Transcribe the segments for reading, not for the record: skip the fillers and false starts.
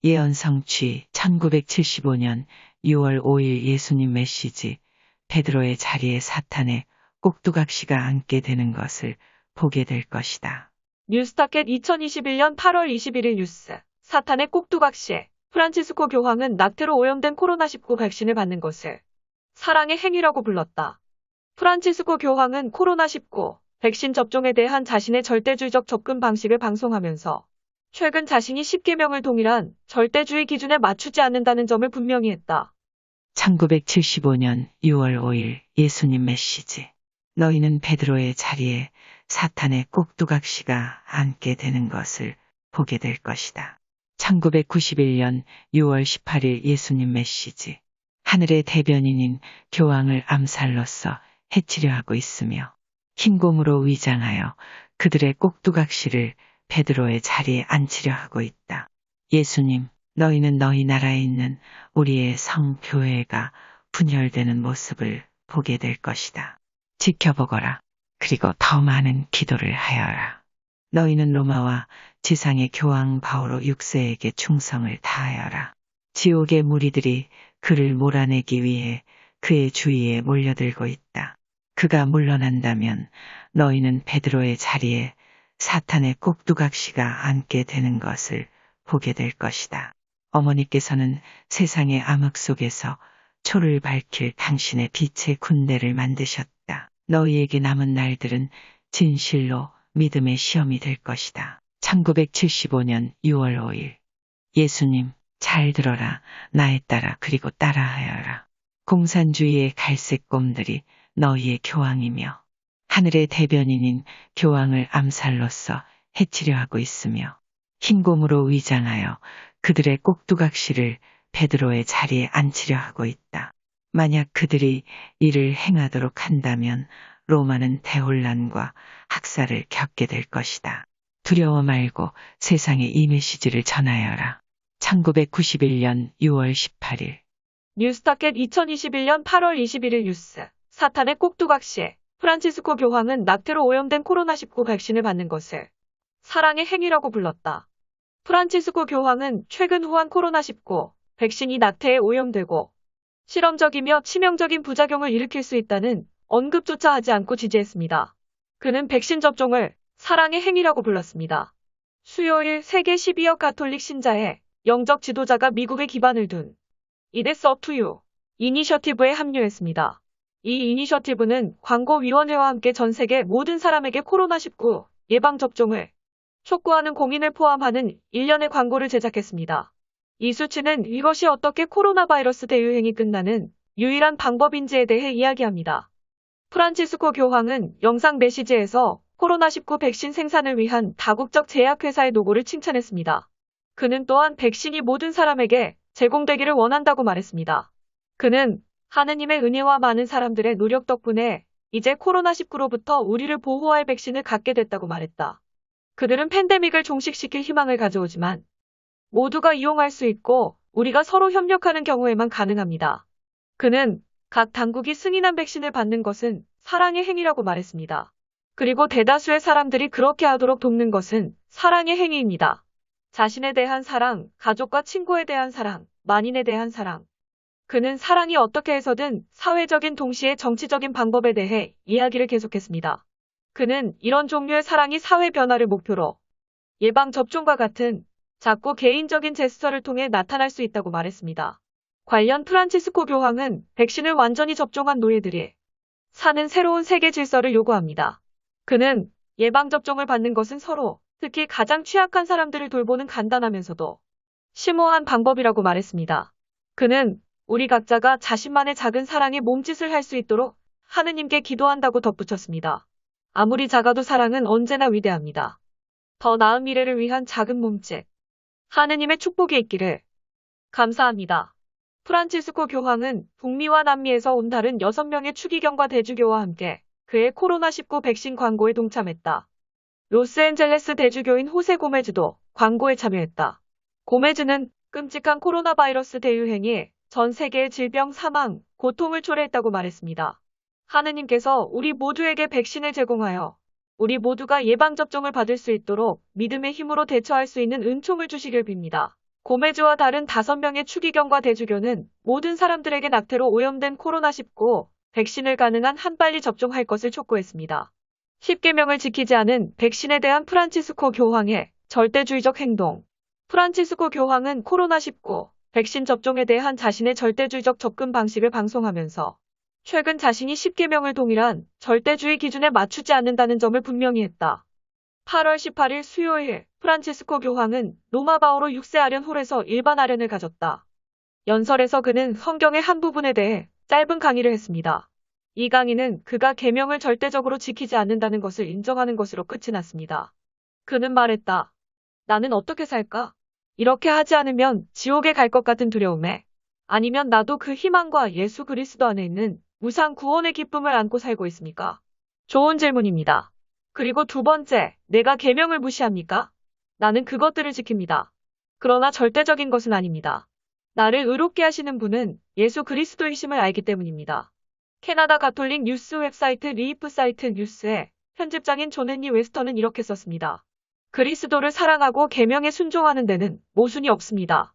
예언 성취 1975년 6월 5일 예수님 메시지 베드로의 자리에 사탄의 꼭두각시가 앉게 되는 것을 보게 될 것이다. 뉴스타켓 2021년 8월 21일 뉴스. 사탄의 꼭두각시. 프란치스코 교황은 낙태로 오염된 코로나19 백신을 받는 것을 사랑의 행위라고 불렀다. 프란치스코 교황은 코로나19 백신 접종에 대한 자신의 절대주의적 접근 방식을 방송하면서 최근 자신이 10계명을 동일한 절대주의 기준에 맞추지 않는다는 점을 분명히 했다. 1975년 6월 5일 예수님 메시지. 너희는 베드로의 자리에 사탄의 꼭두각시가 앉게 되는 것을 보게 될 것이다. 1991년 6월 18일 예수님 메시지. 하늘의 대변인인 교황을 암살로써 해치려 하고 있으며 흰곰으로 위장하여 그들의 꼭두각시를 베드로의 자리에 앉히려 하고 있다. 예수님, 너희는 너희 나라에 있는 우리의 성교회가 분열되는 모습을 보게 될 것이다. 지켜보거라. 그리고 더 많은 기도를 하여라. 너희는 로마와 지상의 교황 바오로 6세에게 충성을 다하여라. 지옥의 무리들이 그를 몰아내기 위해 그의 주위에 몰려들고 있다. 그가 물러난다면 너희는 베드로의 자리에 사탄의 꼭두각시가 앉게 되는 것을 보게 될 것이다. 어머니께서는 세상의 암흑 속에서 초를 밝힐 당신의 빛의 군대를 만드셨다. 너희에게 남은 날들은 진실로 믿음의 시험이 될 것이다. 1975년 6월 5일 예수님, 잘 들어라. 나에 따라 그리고 따라하여라. 공산주의의 갈색곰들이 너희의 교황이며 하늘의 대변인인 교황을 암살로써 해치려 하고 있으며 흰곰으로 위장하여 그들의 꼭두각시를 베드로의 자리에 앉히려 하고 있다. 만약 그들이 이를 행하도록 한다면 로마는 대혼란과 학살을 겪게 될 것이다. 두려워 말고 세상에 이 메시지를 전하여라. 1991년 6월 18일 뉴스타켓 2021년 8월 21일 뉴스. 사탄의 꼭두각시. 프란치스코 교황은 낙태로 오염된 코로나19 백신을 받는 것을 사랑의 행위라고 불렀다. 프란치스코 교황은 최근 후한 코로나19 백신이 낙태에 오염되고 실험적이며 치명적인 부작용을 일으킬 수 있다는 언급조차 하지 않고 지지했습니다. 그는 백신 접종을 사랑의 행위라고 불렀습니다. 수요일 세계 12억 가톨릭 신자의 영적 지도자가 미국에 기반을 둔 It's up to you 이니셔티브에 합류했습니다. 이 이니셔티브는 광고위원회와 함께 전 세계 모든 사람에게 코로나19 예방접종을 촉구하는 공인을 포함하는 일련의 광고를 제작했습니다. 이 수치는 이것이 어떻게 코로나 바이러스 대유행이 끝나는 유일한 방법인지에 대해 이야기합니다. 프란치스코 교황은 영상 메시지에서 코로나19 백신 생산을 위한 다국적 제약회사의 노고를 칭찬했습니다. 그는 또한 백신이 모든 사람에게 제공되기를 원한다고 말했습니다. 그는 하느님의 은혜와 많은 사람들의 노력 덕분에 이제 코로나19로부터 우리를 보호할 백신을 갖게 됐다고 말했다. 그들은 팬데믹을 종식시킬 희망을 가져오지만 모두가 이용할 수 있고 우리가 서로 협력하는 경우에만 가능합니다. 그는 각 당국이 승인한 백신을 받는 것은 사랑의 행위라고 말했습니다. 그리고 대다수의 사람들이 그렇게 하도록 돕는 것은 사랑의 행위입니다. 자신에 대한 사랑, 가족과 친구에 대한 사랑, 만인에 대한 사랑. 그는 사랑이 어떻게 해서든 사회적인 동시에 정치적인 방법에 대해 이야기를 계속했습니다. 그는 이런 종류의 사랑이 사회 변화를 목표로 예방접종과 같은 작고 개인적인 제스처를 통해 나타날 수 있다고 말했습니다. 관련 프란치스코 교황은 백신을 완전히 접종한 노예들이 사는 새로운 세계 질서를 요구합니다. 그는 예방접종을 받는 것은 서로, 특히 가장 취약한 사람들을 돌보는 간단하면서도 심오한 방법이라고 말했습니다. 그는 우리 각자가 자신만의 작은 사랑의 몸짓을 할 수 있도록 하느님께 기도한다고 덧붙였습니다. 아무리 작아도 사랑은 언제나 위대합니다. 더 나은 미래를 위한 작은 몸짓. 하느님의 축복이 있기를. 감사합니다. 프란치스코 교황은 북미와 남미에서 온 다른 6명의 추기경과 대주교와 함께 그의 코로나19 백신 광고에 동참했다. 로스앤젤레스 대주교인 호세 고메즈도 광고에 참여했다. 고메즈는 끔찍한 코로나 바이러스 대유행이 전 세계의 질병, 사망, 고통을 초래했다고 말했습니다. 하느님께서 우리 모두에게 백신을 제공하여 우리 모두가 예방접종을 받을 수 있도록 믿음의 힘으로 대처할 수 있는 은총을 주시길 빕니다. 고메즈와 다른 5명의 추기경과 대주교는 모든 사람들에게 낙태로 오염된 코로나19 백신을 가능한 한 빨리 접종할 것을 촉구했습니다. 10계명을 지키지 않은 백신에 대한 프란치스코 교황의 절대주의적 행동. 프란치스코 교황은 코로나19 백신 접종에 대한 자신의 절대주의적 접근 방식을 방송하면서 최근 자신이 10계명을 동일한 절대주의 기준에 맞추지 않는다는 점을 분명히 했다. 8월 18일 수요일 프란치스코 교황은 로마 바오로 6세 아련홀에서 일반 아련을 가졌다. 연설에서 그는 성경의 한 부분에 대해 짧은 강의를 했습니다. 이 강의는 그가 계명을 절대적으로 지키지 않는다는 것을 인정하는 것으로 끝이 났습니다. 그는 말했다. 나는 어떻게 살까? 이렇게 하지 않으면 지옥에 갈 것 같은 두려움에, 아니면 나도 그 희망과 예수 그리스도 안에 있는 무상 구원의 기쁨을 안고 살고 있습니까? 좋은 질문입니다. 그리고 두 번째, 내가 계명을 무시합니까? 나는 그것들을 지킵니다. 그러나 절대적인 것은 아닙니다. 나를 의롭게 하시는 분은 예수 그리스도이심을 알기 때문입니다. 캐나다 가톨릭 뉴스 웹사이트 리이프 사이트 뉴스에 편집장인 존 헨리 웨스턴은 이렇게 썼습니다. 그리스도를 사랑하고 계명에 순종하는 데는 모순이 없습니다.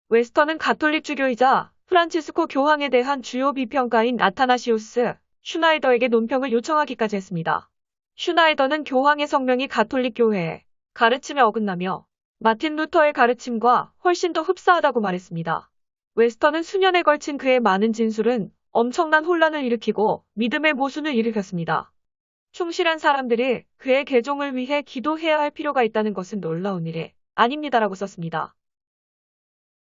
웨스턴은 가톨릭 주교이자 프란치스코 교황에 대한 주요 비평가인 아타나시우스 슈나이더에게 논평을 요청하기까지 했습니다. 슈나이더는 교황의 성명이 가톨릭 교회의 가르침에 어긋나며 마틴 루터의 가르침과 훨씬 더 흡사하다고 말했습니다. 웨스턴은 수년에 걸친 그의 많은 진술은 엄청난 혼란을 일으키고 믿음의 모순을 일으켰습니다. 충실한 사람들이 그의 개종을 위해 기도해야 할 필요가 있다는 것은 놀라운 일이 아닙니다라고 썼습니다.